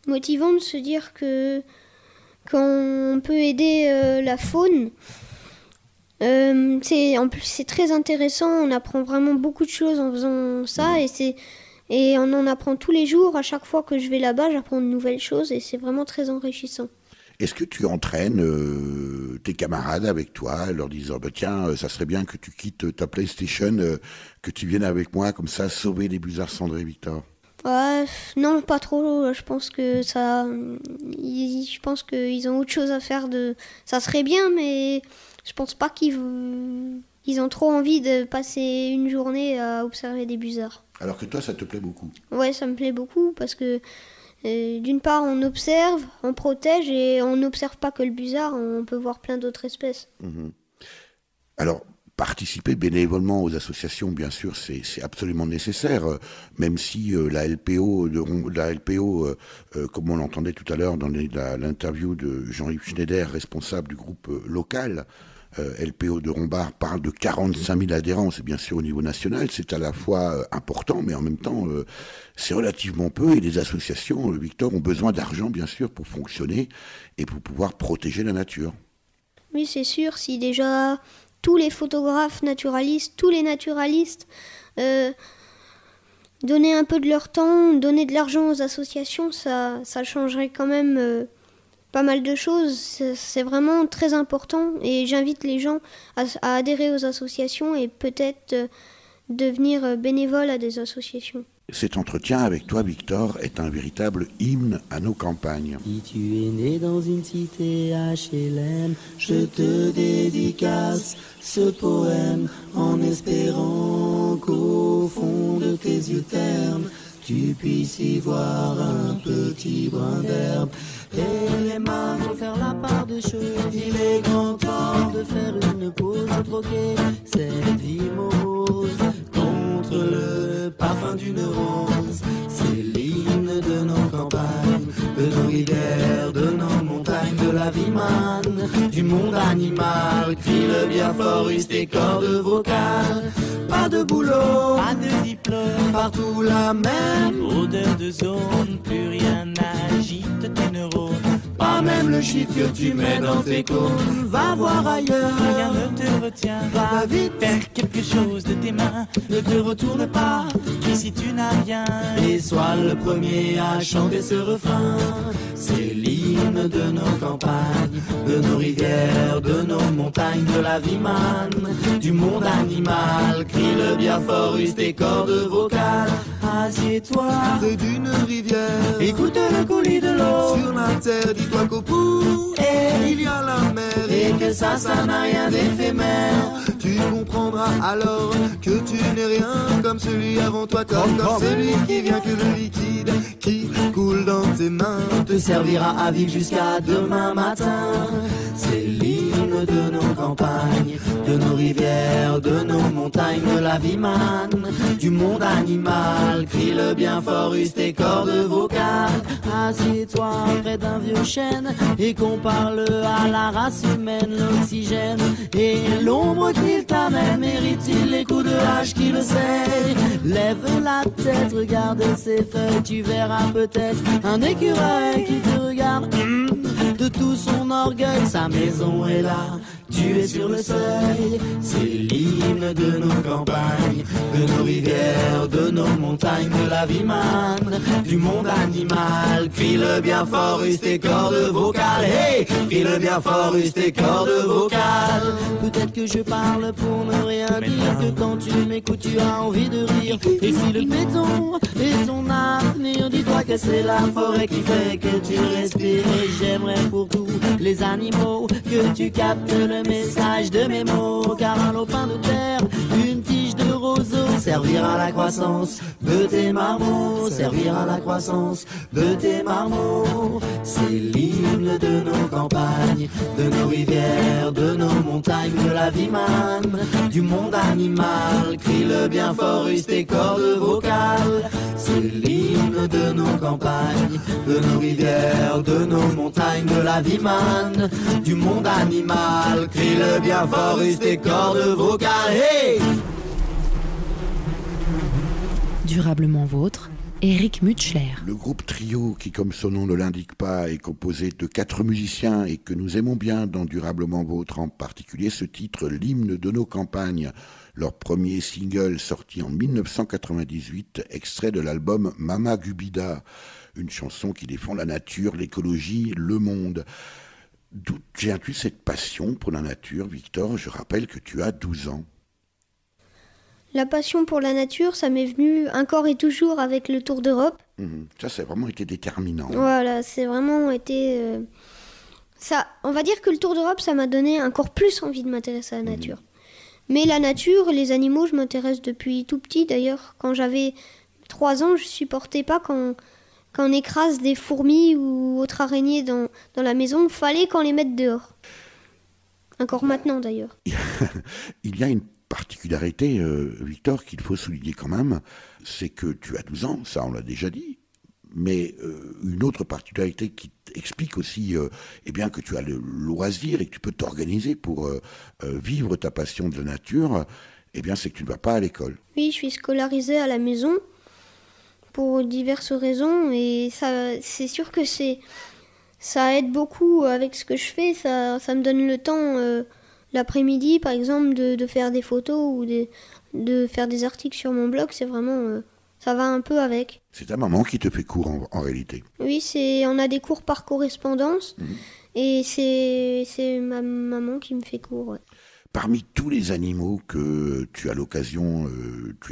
motivant de se dire qu'on peut aider la faune. En plus, c'est très intéressant, on apprend vraiment beaucoup de choses en faisant ça, et on en apprend tous les jours. À chaque fois que je vais là-bas, j'apprends de nouvelles choses et c'est vraiment très enrichissant. Est-ce que tu entraînes tes camarades avec toi, leur disant tiens, ça serait bien que tu quittes ta PlayStation, que tu viennes avec moi comme ça sauver les busards cendrés, Victor ? Non, pas trop. Je pense que je pense qu'ils ont autre chose à faire. Ça serait bien, mais je pense pas qu'ils ont trop envie de passer une journée à observer des busards. Alors que toi, ça te plaît beaucoup? Ouais, ça me plaît beaucoup parce que d'une part, on observe, on protège et on n'observe pas que le busard, on peut voir plein d'autres espèces. Alors, participer bénévolement aux associations, bien sûr, c'est absolument nécessaire, même si la LPO, comme on l'entendait tout à l'heure dans l'interview de Jean-Yves Schneider, responsable du groupe local, LPO de Rombart, parle de 45 000 adhérents. C'est bien sûr au niveau national, c'est à la fois important, mais en même temps, c'est relativement peu. Et les associations, Victor, ont besoin d'argent, bien sûr, pour fonctionner et pour pouvoir protéger la nature. Oui, c'est sûr, si déjà tous les photographes naturalistes, tous les naturalistes donnaient un peu de leur temps, donnaient de l'argent aux associations, ça changerait quand même pas mal de choses. C'est vraiment très important et j'invite les gens à adhérer aux associations et peut-être devenir bénévole à des associations. Cet entretien avec toi, Victor, est un véritable hymne à nos campagnes. Si tu es né dans une cité HLM, je te dédicace ce poème en espérant qu'au fond de tes yeux ternes, tu puisses y voir un petit brin d'herbe. Et les mains vont faire la part des choses. Il est grand temps de faire une pause, de troquer cette vie morose contre le parfum d'une rose. C'est l'hymne de nos campagnes, de nos rivières, de nos montagnes, de la vie manne, du monde animal. Crie le bien fort, use tes cordes vocales. Pas de boulot, pas de diplôme, partout la même odeur de zone, plus rien n'agite tes neurones. Pas même le shit que tu mets dans tes cônes. Va voir ailleurs, rien ne te retient. Va vite faire quelque chose de tes mains. Ne te retourne pas, ici tu n'as rien. Et sois le premier à chanter ce refrain. C'est l'hymne de nos campagnes, de nos rivières, de nos montagnes, de la vie manne, du monde animal. Crie-le bien fort, use tes cordes vocales. Assieds-toi près d'une rivière, écoute le coulis de l'eau. Sur la terre, dis-toi qu'au bout, il y a la mer. Et que ça n'a rien d'éphémère. Tu comprendras alors que tu n'es rien comme celui avant toi, comme celui qui vient, que le liquide qui coule dans tes mains te servira à vivre jusqu'à demain matin. C'est l'hymne de nos campagnes, de nos rivières, de nos montagnes, de la vie manne, du monde animal. Crie-le bien fort, use tes cordes vocales. Assieds-toi près d'un vieux chêne et compare-le à la race humaine. L'oxygène et l'ombre qu'il t'amène, mérite-t-il les coups de hache qui le saignent? Lève la tête, regarde ses feuilles, tu verras peut-être un écureuil qui te regarde de tout son orgueil. Sa maison est là, tu es sur le seuil. C'est l'hymne de nos campagnes, de nos rivières, de nos montagnes, de la vie manne, du monde animal. Crie-le bien fort, use tes cordes vocales. Hey, crie-le bien fort, use tes cordes vocales. Peut-être que je parle pour ne rien dire, que quand tu m'écoutes tu as envie de rire. Et si le béton est ton avenir, dis-toi que c'est la forêt qui fait que tu respires. Et j'aimerais pour tous les animaux que tu captes le message de mes mots. Car un lopin de terre, une tige de roseau, servira à la croissance de tes marmots, servira à la croissance de tes marmots. C'est l'hymne de nos campagnes, de nos rivières, de nos montagnes, de la vie manne, du monde animal. Crie-le bien fort, use tes cordes vocales. C'est l'hymne de nos campagnes, de nos rivières, de nos montagnes, de la vie manne, du monde animal. Crie-le bien fort, use tes cordes vocales. Hey! Durablement vôtre, Éric Mutschler. Le groupe Trio, qui comme son nom ne l'indique pas, est composé de 4 musiciens et que nous aimons bien dans Durablement Vôtre, en particulier ce titre, l'hymne de nos campagnes, leur premier single sorti en 1998, extrait de l'album Mama Gubida, une chanson qui défend la nature, l'écologie, le monde. D'où viens-tu cette passion pour la nature, Victor? Je rappelle que tu as 12 ans. La passion pour la nature, ça m'est venu encore et toujours avec le Tour d'Europe. Ça, ça a vraiment été déterminant. Voilà, c'est vraiment été... ça, on va dire que le Tour d'Europe, ça m'a donné encore plus envie de m'intéresser à la nature. Mais la nature, les animaux, je m'intéresse depuis tout petit. D'ailleurs, quand j'avais 3 ans, je supportais pas quand on écrase des fourmis ou autres araignées dans la maison. Il fallait qu'on les mette dehors. Encore maintenant, d'ailleurs. Il y a une particularité, Victor, qu'il faut souligner quand même, c'est que tu as 12 ans, ça on l'a déjà dit, mais une autre particularité qui explique aussi eh bien, que tu as le loisir et que tu peux t'organiser pour vivre ta passion de la nature, eh bien, c'est que tu ne vas pas à l'école. Oui, je suis scolarisée à la maison pour diverses raisons et ça, c'est sûr que ça aide beaucoup avec ce que je fais, ça me donne le temps l'après-midi par exemple de faire des photos ou de faire des articles sur mon blog, c'est vraiment... ça va un peu avec. C'est ta maman qui te fait cours en réalité. Oui, on a des cours par correspondance et c'est ma maman qui me fait cours. Ouais. Parmi tous les animaux que tu as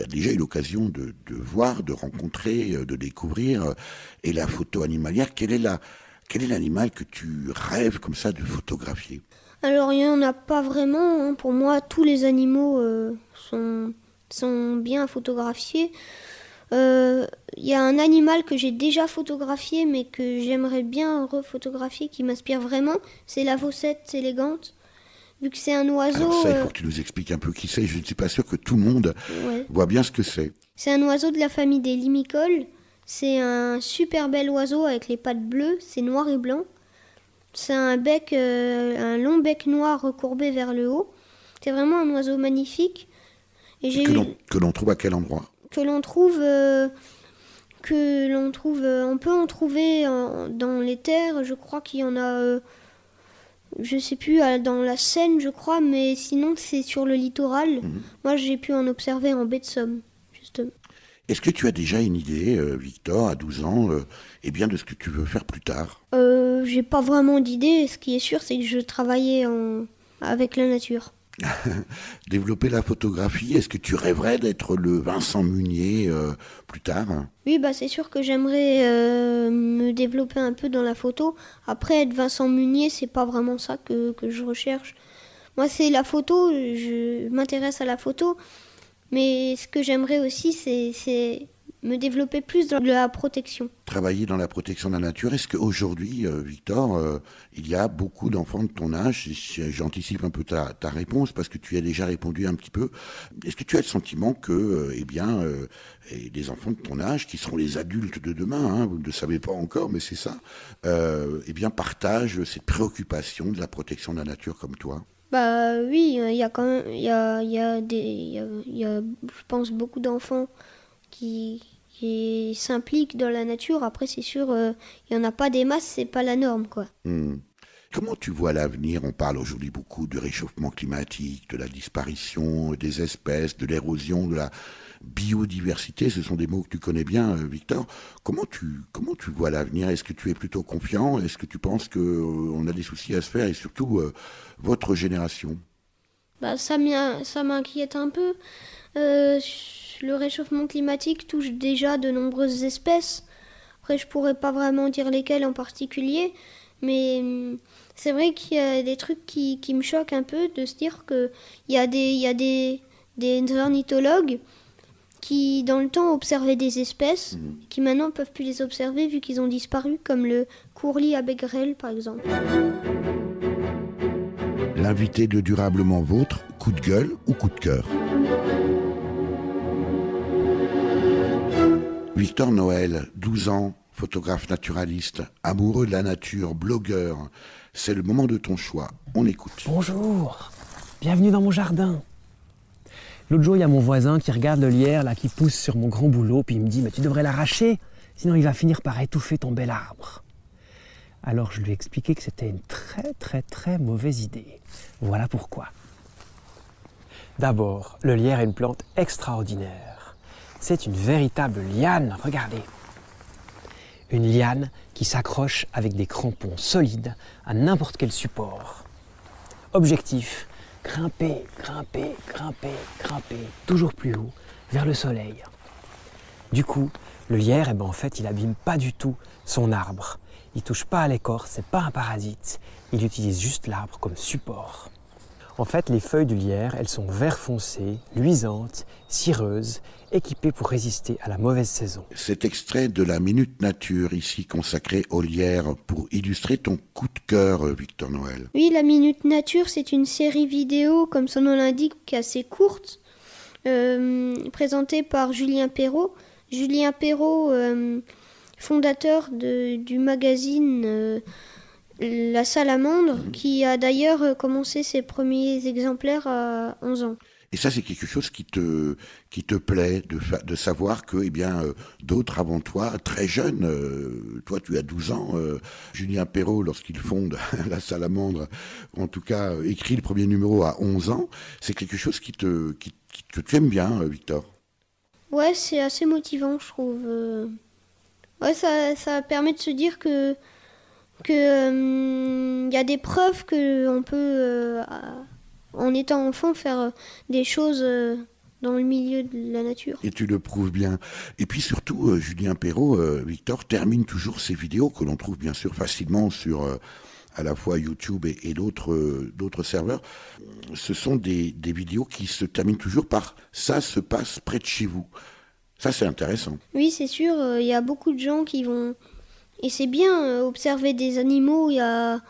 déjà eu l'occasion de voir, de rencontrer, de découvrir, et la photo animalière, quel est l'animal que tu rêves comme ça de photographier? Alors il n'y en a pas vraiment. Hein. Pour moi, tous les animaux sont bien à photographier. Il y a un animal que j'ai déjà photographié mais que j'aimerais bien refotographier qui m'inspire vraiment, c'est la Vaucette élégante. Vu que c'est un oiseau... Alors ça, il faut que tu nous expliques un peu qui c'est. Je ne suis pas sûr que tout le monde voit bien ce que c'est. C'est un oiseau de la famille des limicoles. C'est un super bel oiseau avec les pattes bleues, c'est noir et blanc. C'est un long bec noir recourbé vers le haut. C'est vraiment un oiseau magnifique. Et que l'on trouve à quel endroit? On peut en trouver dans les terres. Je crois qu'il y en a, je sais plus, dans la Seine, je crois, mais sinon c'est sur le littoral. Moi, j'ai pu en observer en baie de Somme, justement. Est-ce que tu as déjà une idée, Victor, à 12 ans, eh bien, de ce que tu veux faire plus tard? J'ai pas vraiment d'idée. Ce qui est sûr, c'est que je travaillais avec la nature. Développer la photographie, est-ce que tu rêverais d'être le Vincent Munier plus tard? Oui, bah c'est sûr que j'aimerais me développer un peu dans la photo. Après, être Vincent Munier, c'est pas vraiment ça que je recherche. Moi, c'est la photo, je m'intéresse à la photo, mais ce que j'aimerais aussi, c'est me développer plus dans la protection. Travailler dans la protection de la nature, est-ce qu'aujourd'hui, Victor, il y a beaucoup d'enfants de ton âge, j'anticipe un peu ta réponse parce que tu as déjà répondu un petit peu, est-ce que tu as le sentiment que, des enfants de ton âge, qui seront les adultes de demain, hein, vous ne le savez pas encore, mais c'est ça, partagent cette préoccupation de la protection de la nature comme toi? Bah oui, il y a quand même, il y a, je pense, beaucoup d'enfants qui s'impliquent dans la nature. Après, c'est sûr, il n'y en a pas des masses, c'est pas la norme, quoi. Comment tu vois l'avenir? On parle aujourd'hui beaucoup du réchauffement climatique, de la disparition des espèces, de l'érosion de la biodiversité. Ce sont des mots que tu connais bien, Victor. Comment tu vois l'avenir? Est-ce que tu es plutôt confiant? Est-ce que tu penses qu'on a des soucis à se faire? Et surtout, votre génération? Bah, ça m'inquiète un peu. Le réchauffement climatique touche déjà de nombreuses espèces. Après, je pourrais pas vraiment dire lesquelles en particulier, mais c'est vrai qu'il y a des trucs qui me choquent un peu, de se dire qu'il y a des ornithologues qui, dans le temps, observaient des espèces, qui maintenant peuvent plus les observer vu qu'ils ont disparu, comme le courlis à bec grêle, par exemple. L'invité de Durablement Vôtre, coup de gueule ou coup de cœur? Victor Noël, 12 ans, photographe naturaliste, amoureux de la nature, blogueur. C'est le moment de ton choix. On écoute. Bonjour, bienvenue dans mon jardin. L'autre jour, il y a mon voisin qui regarde le lierre là, qui pousse sur mon grand bouleau, puis il me dit « Mais tu devrais l'arracher, sinon il va finir par étouffer ton bel arbre. » Alors je lui ai expliqué que c'était une très très très mauvaise idée. Voilà pourquoi. D'abord, le lierre est une plante extraordinaire. C'est une véritable liane, regardez. Une liane qui s'accroche avec des crampons solides à n'importe quel support. Objectif, grimper, grimper, grimper, grimper, toujours plus haut, vers le soleil. Du coup, le lierre, en fait, il abîme pas du tout son arbre. Il touche pas à l'écorce, c'est pas un parasite. Il utilise juste l'arbre comme support. En fait, les feuilles du lierre, elles sont vert foncé, luisantes, cireuses, équipées pour résister à la mauvaise saison. Cet extrait de la Minute Nature, ici consacrée au lierre, pour illustrer ton coup de cœur, Victor Noël. Oui, la Minute Nature, c'est une série vidéo, comme son nom l'indique, assez courte, présentée par Julien Perrault. Julien Perrault, fondateur du magazine La Salamandre, qui a d'ailleurs commencé ses premiers exemplaires à 11 ans. Et ça, c'est quelque chose qui te plaît, de savoir que d'autres avant toi, très jeunes, toi tu as 12 ans, Julien Perrault, lorsqu'il fonde La Salamandre, en tout cas écrit le premier numéro à 11 ans, c'est quelque chose que tu aimes bien, Victor. Ouais, c'est assez motivant, je trouve. Ouais, ça permet de se dire que y a des preuves qu'on peut, en étant enfant, faire des choses dans le milieu de la nature. Et tu le prouves bien. Et puis surtout, Julien Perrault, Victor, termine toujours ses vidéos que l'on trouve bien sûr facilement sur à la fois YouTube et d'autres serveurs. Ce sont des vidéos qui se terminent toujours par « ça se passe près de chez vous ». Ça, c'est intéressant. Oui, c'est sûr. Il y a beaucoup de gens qui vont... Et c'est bien observer des animaux à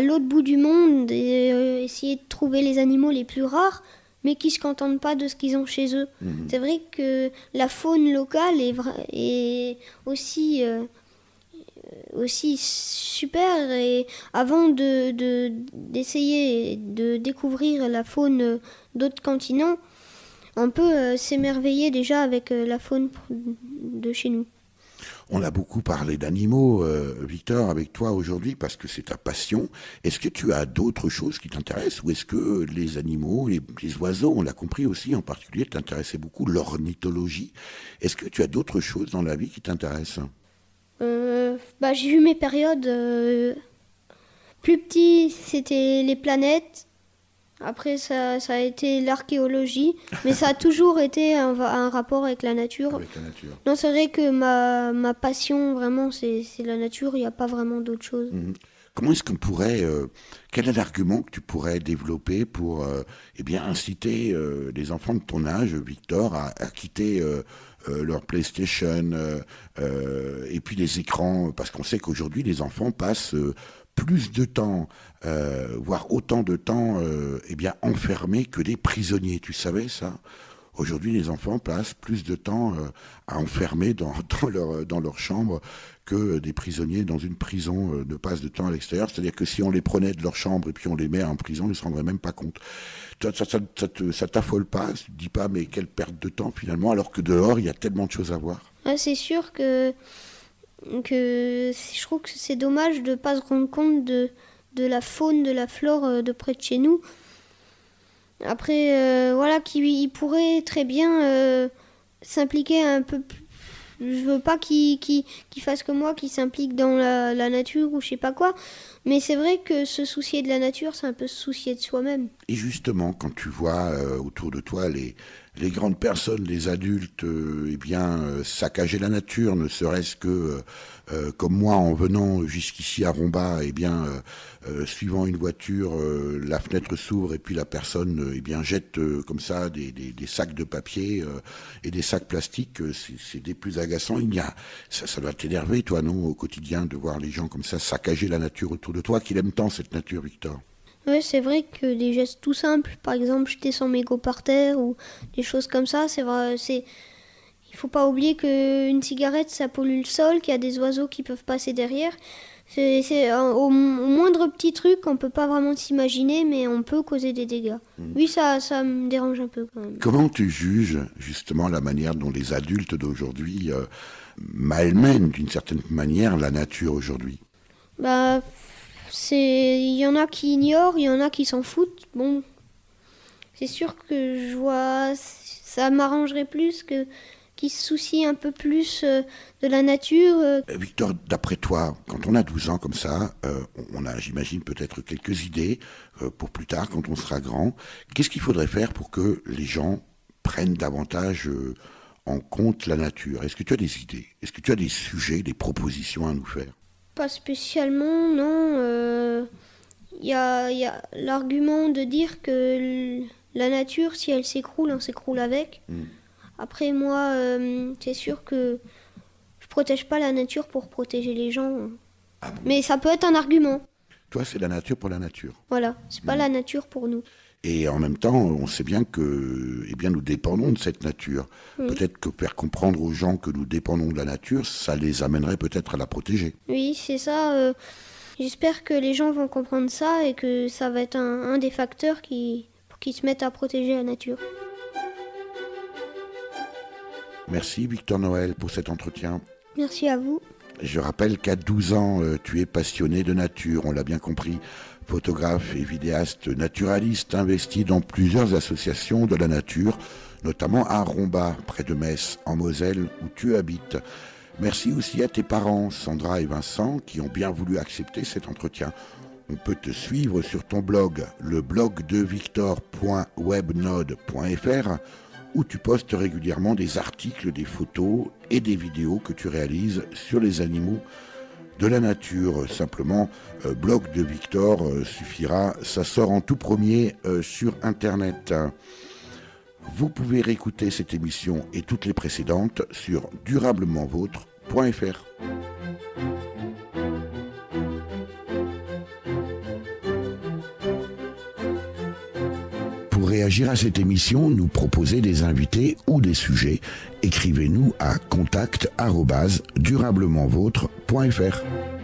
l'autre bout du monde et essayer de trouver les animaux les plus rares, mais qui ne se contentent pas de ce qu'ils ont chez eux. Mmh. C'est vrai que la faune locale est aussi super. Et avant d'essayer de découvrir la faune d'autres continents, on peut s'émerveiller déjà avec la faune de chez nous. On a beaucoup parlé d'animaux, Victor, avec toi aujourd'hui, parce que c'est ta passion. Est-ce que tu as d'autres choses qui t'intéressent, ou est-ce que les animaux, les oiseaux, on l'a compris aussi, en particulier, t'intéressait beaucoup l'ornithologie. Est-ce que tu as d'autres choses dans la vie qui t'intéressent ? J'ai eu mes périodes. Plus petit, c'était les planètes. Après, ça a été l'archéologie, mais ça a toujours été un rapport avec la nature. Avec la nature. Non, c'est vrai que ma passion, vraiment, c'est la nature, il n'y a pas vraiment d'autre chose. Mmh. Comment est-ce qu'on pourrait... quel est l'argument que tu pourrais développer pour inciter les enfants de ton âge, Victor, à quitter leur PlayStation et puis les écrans, parce qu'on sait qu'aujourd'hui, les enfants passent... plus de temps, voire autant de temps enfermés que des prisonniers. Tu savais ça ? Aujourd'hui, les enfants passent plus de temps à enfermer dans leur chambre que des prisonniers dans une prison ne passent de temps à l'extérieur. C'est-à-dire que si on les prenait de leur chambre et puis on les met en prison, ils ne se rendraient même pas compte. Toi, ça t'affole pas ? Tu te dis pas, mais quelle perte de temps finalement, alors que dehors, il y a tellement de choses à voir. Ah, c'est sûr que je trouve que c'est dommage de ne pas se rendre compte de la faune, de la flore de près de chez nous. Après, qu'il pourrait très bien s'impliquer un peu plus. Je veux pas qu'il fasse comme moi, qu'il s'implique dans la nature ou je sais pas quoi. Mais c'est vrai que se soucier de la nature, c'est un peu se soucier de soi-même. Et justement, quand tu vois autour de toi les grandes personnes, les adultes, saccager la nature, ne serait-ce que, comme moi, en venant jusqu'ici à Romba, suivant une voiture, la fenêtre s'ouvre et puis la personne, jette comme ça des sacs de papier et des sacs plastiques, c'est des plus agaçants. Ça doit t'énerver, toi, non, au quotidien, de voir les gens comme ça saccager la nature autour de toi, qu'il aime tant cette nature, Victor. Oui, c'est vrai que des gestes tout simples, par exemple jeter son mégot par terre ou des choses comme ça, c'est vrai. Il faut pas oublier qu'une cigarette, ça pollue le sol, qu'il y a des oiseaux qui peuvent passer derrière. C'est au moindre petit truc, on peut pas vraiment s'imaginer, mais on peut causer des dégâts. Oui, ça me dérange un peu quand même. Comment tu juges justement la manière dont les adultes d'aujourd'hui malmènent d'une certaine manière la nature aujourd'hui ? Il y en a qui ignorent, il y en a qui s'en foutent. Bon, c'est sûr que ça m'arrangerait plus que qui se soucient un peu plus de la nature. Victor, d'après toi, quand on a 12 ans comme ça, on a, j'imagine, peut-être quelques idées pour plus tard, quand on sera grand. Qu'est-ce qu'il faudrait faire pour que les gens prennent davantage en compte la nature? Est-ce que tu as des idées? Est-ce que tu as des sujets, des propositions à nous faire? Pas spécialement, non. Il y a l'argument de dire que la nature, si elle s'écroule, on s'écroule avec. Après, moi, c'est sûr que je protège pas la nature pour protéger les gens. Ah bon? Mais ça peut être un argument. Toi, c'est la nature pour la nature. Voilà, c'est pas la nature pour nous. Et en même temps, on sait bien que nous dépendons de cette nature. Peut-être que faire comprendre aux gens que nous dépendons de la nature, ça les amènerait peut-être à la protéger. Oui, c'est ça. J'espère que les gens vont comprendre ça et que ça va être un des facteurs pour qu'ils se mettent à protéger la nature. Merci Victor Noël pour cet entretien. Merci à vous. Je rappelle qu'à 12 ans, tu es passionné de nature, on l'a bien compris. Photographe et vidéaste naturaliste investi dans plusieurs associations de la nature, notamment à Rombas, près de Metz, en Moselle, où tu habites. Merci aussi à tes parents, Sandra et Vincent, qui ont bien voulu accepter cet entretien. On peut te suivre sur ton blog, le blog de victor.webnode.fr, où tu postes régulièrement des articles, des photos et des vidéos que tu réalises sur les animaux de la nature. Simplement, blog de Victor suffira, ça sort en tout premier sur Internet. Vous pouvez réécouter cette émission et toutes les précédentes sur durablementvôtre.fr. Pour réagir à cette émission, nous proposer des invités ou des sujets, écrivez-nous à contact@durablementvôtre.fr.